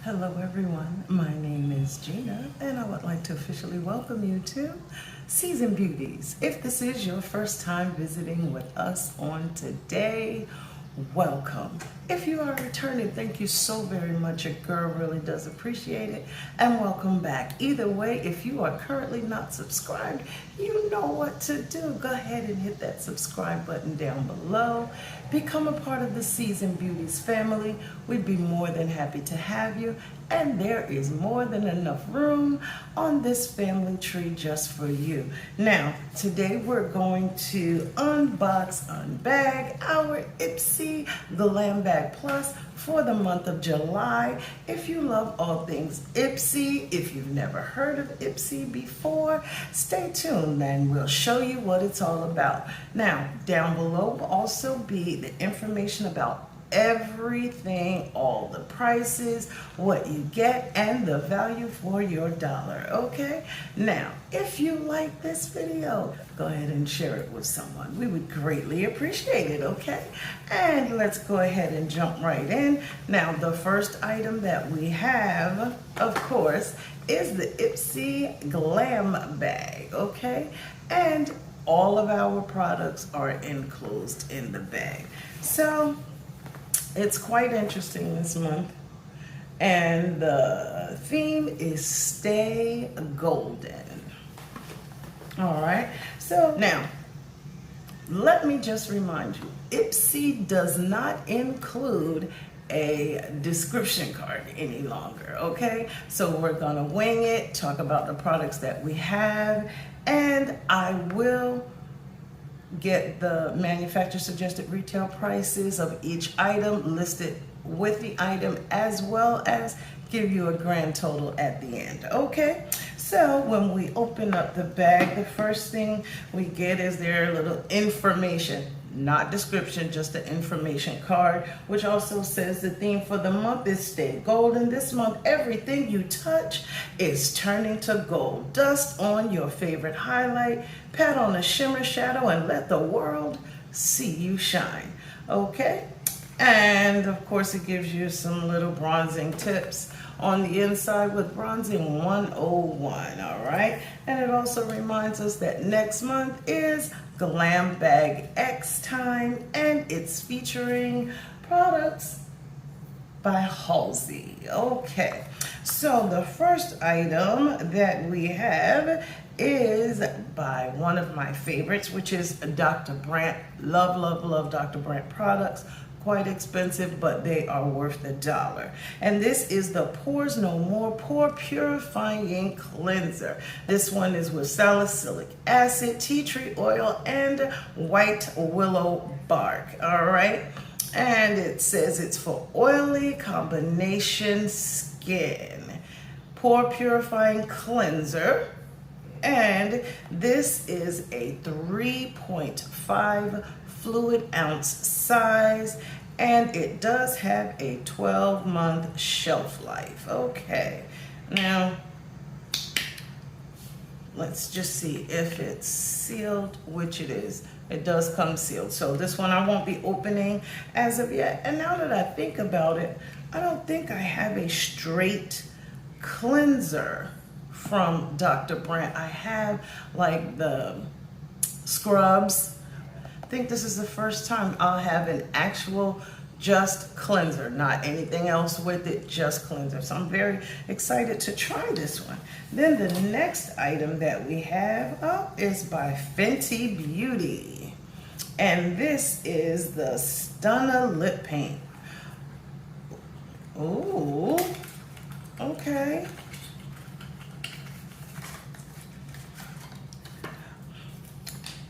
Hello everyone, my name is Gina and I would like to officially welcome you to Season Beauties. If this is your first time visiting with us on today, welcome. If you are returning, thank you so very much. Your girl really does appreciate it, and welcome back. Either way, if you are currently not subscribed, you know what to do. Go ahead and hit that subscribe button down below. Become a part of the Season Beauties family. We'd be more than happy to have you, and there is more than enough room on this family tree just for you. Now, today we're going to unbox, unbag our Ipsy Glam Bag Plus for the month of July. If you love all things Ipsy, if you've never heard of Ipsy before, stay tuned and we'll show you what it's all about. Now, down below will also be the information about everything, all the prices, what you get, and the value for your dollar. Okay, now if you like this video, go ahead and share it with someone. We would greatly appreciate it. Okay, and let's go ahead and jump right in. Now the first item that we have, of course, is the Ipsy Glam Bag. Okay, and all of our products are enclosed in the bag. So it's quite interesting this month, and the theme is Stay Golden. All right, so now let me just remind you, Ipsy does not include a description card any longer. Okay, so we're gonna wing it, talk about the products that we have, and I will get the manufacturer suggested retail prices of each item listed with the item, as well as give you a grand total at the end. Okay, so when we open up the bag, the first thing we get is their little information, not description, just the information card, which also says the theme for the month is Stay Golden. This month, everything you touch is turning to gold. Dust on your favorite highlight, pat on a shimmer shadow, and let the world see you shine. Okay, and of course it gives you some little bronzing tips on the inside with Bronzing 101, all right? And it also reminds us that next month is Glam Bag X time, and it's featuring products by Halsey. Okay, so the first item that we have is by one of my favorites, which is Dr. Brandt. Love, love, love Dr. Brandt products. Quite expensive, but they are worth the dollar. And this is the Pores No More Pore Purifying Cleanser. This one is with salicylic acid, tea tree oil, and white willow bark. All right, and it says it's for oily combination skin. Pore Purifying Cleanser. And this is a 3.5 fluid ounce size, and it does have a 12-month shelf life. Okay, now let's just see if it's sealed, which it is. It does come sealed, so this one I won't be opening as of yet. And now that I think about it, I don't think I have a straight cleanser from Dr. Brandt. I have like the scrubs. I think this is the first time I'll have an actual just cleanser, not anything else with it, just cleanser. So I'm very excited to try this one. Then the next item that we have is by Fenty Beauty. And this is the Stunner Lip Paint. Ooh, okay.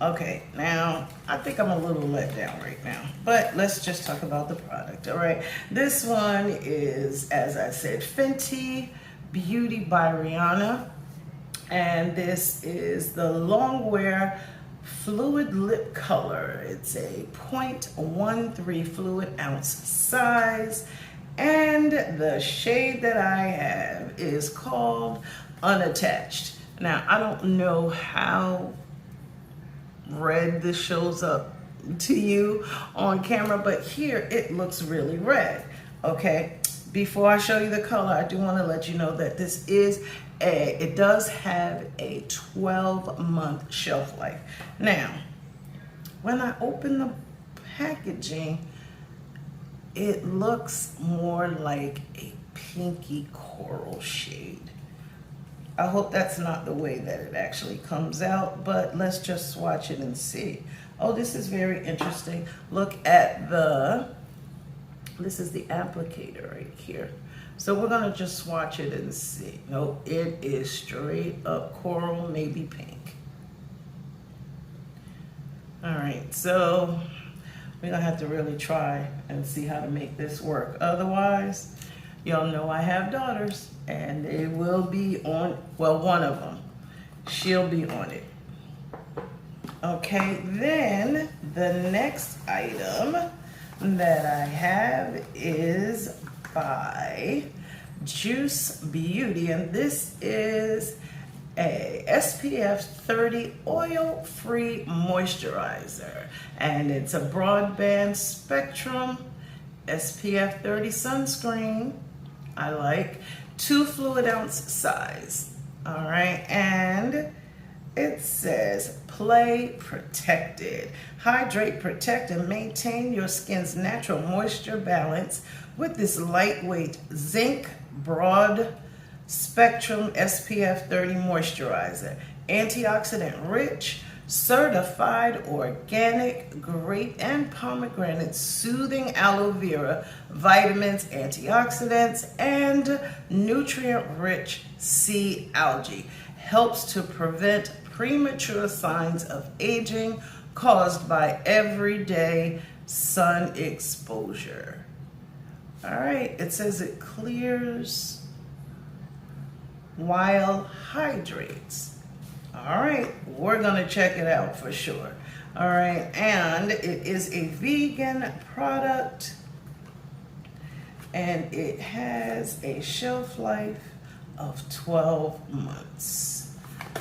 Okay, now I think I'm a little let down right now, but let's just talk about the product. All right, this one is, as I said, Fenty Beauty by Rihanna, and this is the Longwear Fluid Lip Color. It's a 0.13 fluid ounce size, and the shade that I have is called Unattached. Now, I don't know how red this shows up to you on camera, but here it looks really red. Okay, before I show you the color, I do want to let you know that this is it does have a 12-month shelf life. Now, when I open the packaging, it looks more like a pinky coral shade. I hope that's not the way that it actually comes out, but let's just swatch it and see. Oh, this is very interesting. Look at this is the applicator right here. So we're gonna just swatch it and see. No, it is straight up coral, maybe pink. All right, so we're gonna have to really try and see how to make this work. Otherwise, y'all know I have daughters and they will be on, well, one of them, she'll be on it. Okay, then the next item that I have is by Juice Beauty, and this is a SPF 30 oil-free moisturizer, and it's a broadband spectrum SPF 30 sunscreen. I like 2 fluid ounce size. All right, and it says play protected. Hydrate, protect, and maintain your skin's natural moisture balance with this lightweight zinc broad spectrum SPF 30 moisturizer. Antioxidant rich, certified organic, grape and pomegranate, soothing aloe vera, vitamins, antioxidants, and nutrient rich sea algae. Helps to prevent premature signs of aging caused by everyday sun exposure. All right, it says it clears while hydrates. All right, we're gonna check it out for sure. All right, and it is a vegan product and it has a shelf life of 12 months.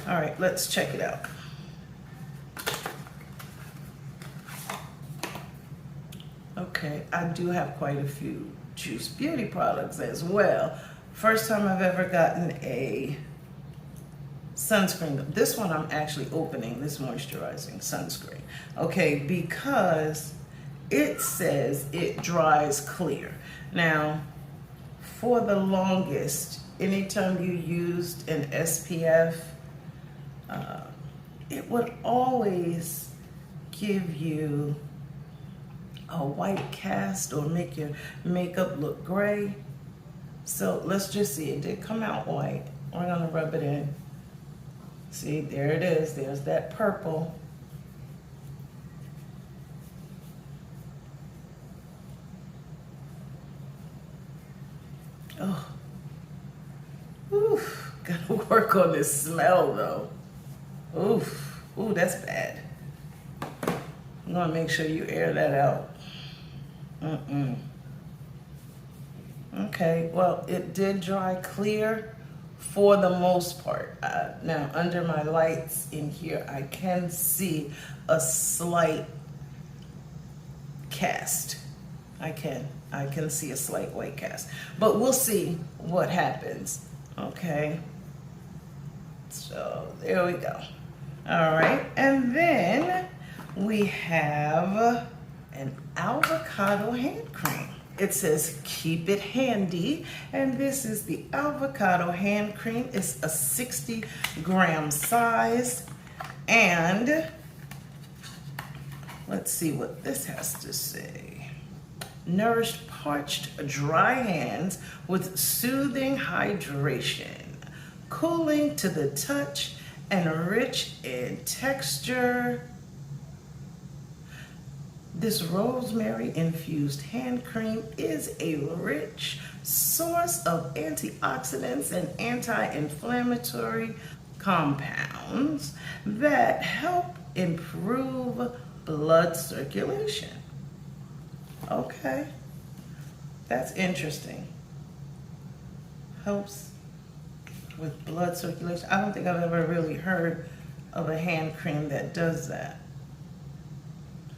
All right, let's check it out. Okay, I do have quite a few Juice Beauty products as well. First time I've ever gotten a sunscreen. This one I'm actually opening, this moisturizing sunscreen. Okay, because it says it dries clear. Now, for the longest, anytime you used an SPF, it would always give you a white cast or make your makeup look gray. So let's just see, it did come out white. We're gonna rub it in. See, there it is, there's that purple. Oh, oof, gotta work on this smell though. Oof, ooh, that's bad. I'm gonna make sure you air that out. Okay, well, it did dry clear for the most part. Now, under my lights in here, I can see a slight cast. I can see a slight white cast, but we'll see what happens. Okay, so there we go. All right, and then we have an avocado hand cream. It says keep it handy, and this is the avocado hand cream. It's a 60-gram size, and let's see what this has to say. Nourished parched dry hands with soothing hydration, cooling to the touch and rich in texture. This rosemary infused hand cream is a rich source of antioxidants and anti-inflammatory compounds that help improve blood circulation. Okay, that's interesting. Helps with blood circulation. I don't think I've ever really heard of a hand cream that does that.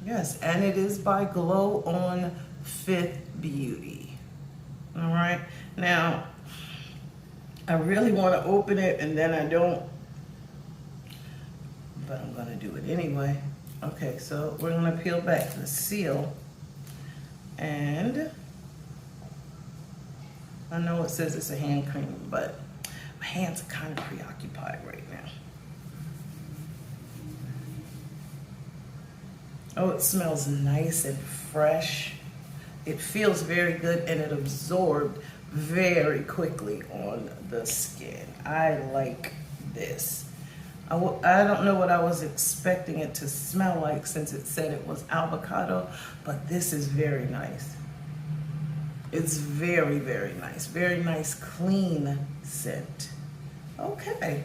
Yes, and it is by Glow on Fifth Beauty. All right, now I really want to open it and then I don't, but I'm going to do it anyway. Okay, so we're going to peel back the seal, and I know it says it's a hand cream, but my hands are kind of preoccupied right now. Oh, it smells nice and fresh. It feels very good, and it absorbed very quickly on the skin. I like this. I don't know what I was expecting it to smell like since it said it was avocado, but this is very nice. It's very, very nice. Very nice, clean scent. Okay.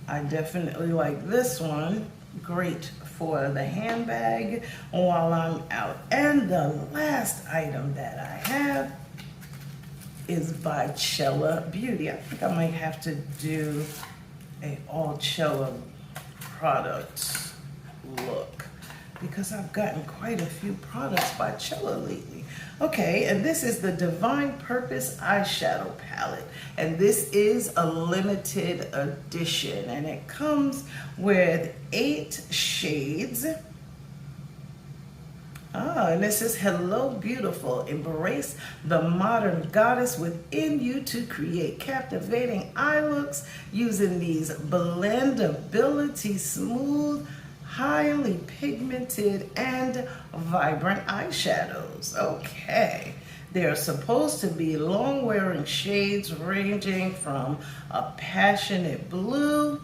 I definitely like this one. Great for the handbag while I'm out. And the last item that I have is by Chella Beauty. I think I might have to do a all Chella product look because I've gotten quite a few products by Chella lately. Okay, and this is the Divine Purpose eyeshadow palette, and this is a limited edition, and it comes with 8 shades. And this is Hello Beautiful. Embrace the modern goddess within you to create captivating eye looks using these blendability, smooth, highly pigmented, and vibrant eyeshadows. Okay. They're supposed to be long-wearing shades ranging from a passionate blue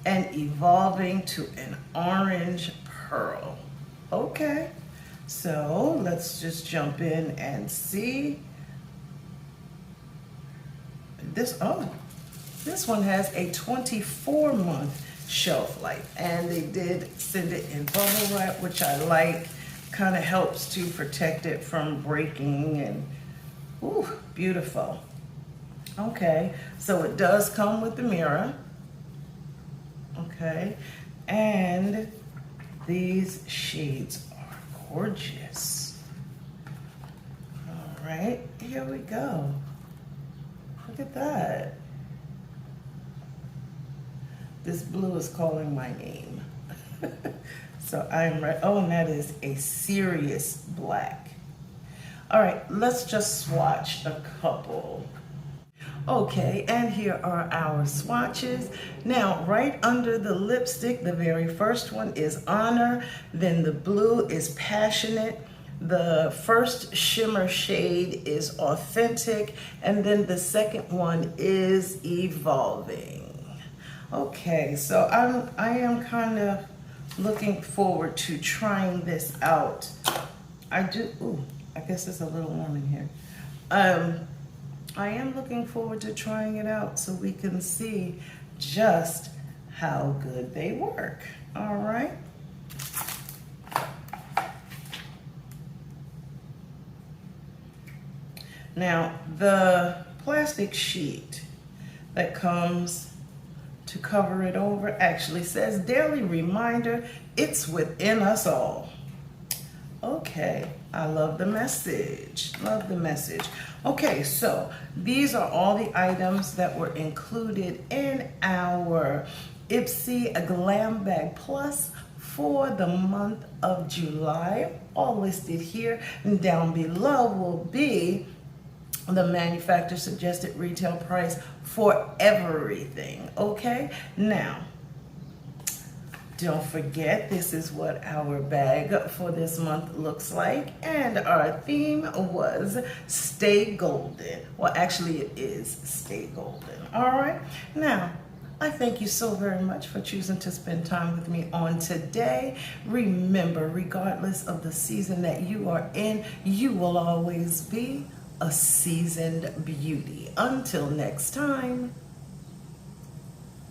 and evolving to an orange pearl. Okay. So let's just jump in and see. This one has a 24-month shelf life, and they did send it in bubble wrap, which I like. Kind of helps to protect it from breaking, and ooh, beautiful. Okay, so it does come with the mirror. Okay, and these shades are gorgeous. All right, here we go. Look at that. This blue is calling my name. So I'm right. Oh, and that is a serious black. All right, let's just swatch a couple. Okay, and here are our swatches. Now, right under the lipstick, the very first one is Honor, then the blue is Passionate, the first shimmer shade is Authentic, and then the second one is Evolving. Okay, so I am kind of looking forward to trying this out. I guess it's a little warm in here. I am looking forward to trying it out so we can see just how good they work. All right. Now, the plastic sheet that comes to cover it over actually says daily reminder, it's within us all. Okay, I love the message. Love the message. Okay, so these are all the items that were included in our IPSY Glam Bag Plus for the month of July. All listed here, and down below will be the manufacturer suggested retail price for everything. Okay, now don't forget, this is what our bag for this month looks like, and our theme was Stay Golden. Well, actually it is Stay Golden. All right, now I thank you so very much for choosing to spend time with me on today. Remember, regardless of the season that you are in, you will always be a seasoned beauty. Until next time.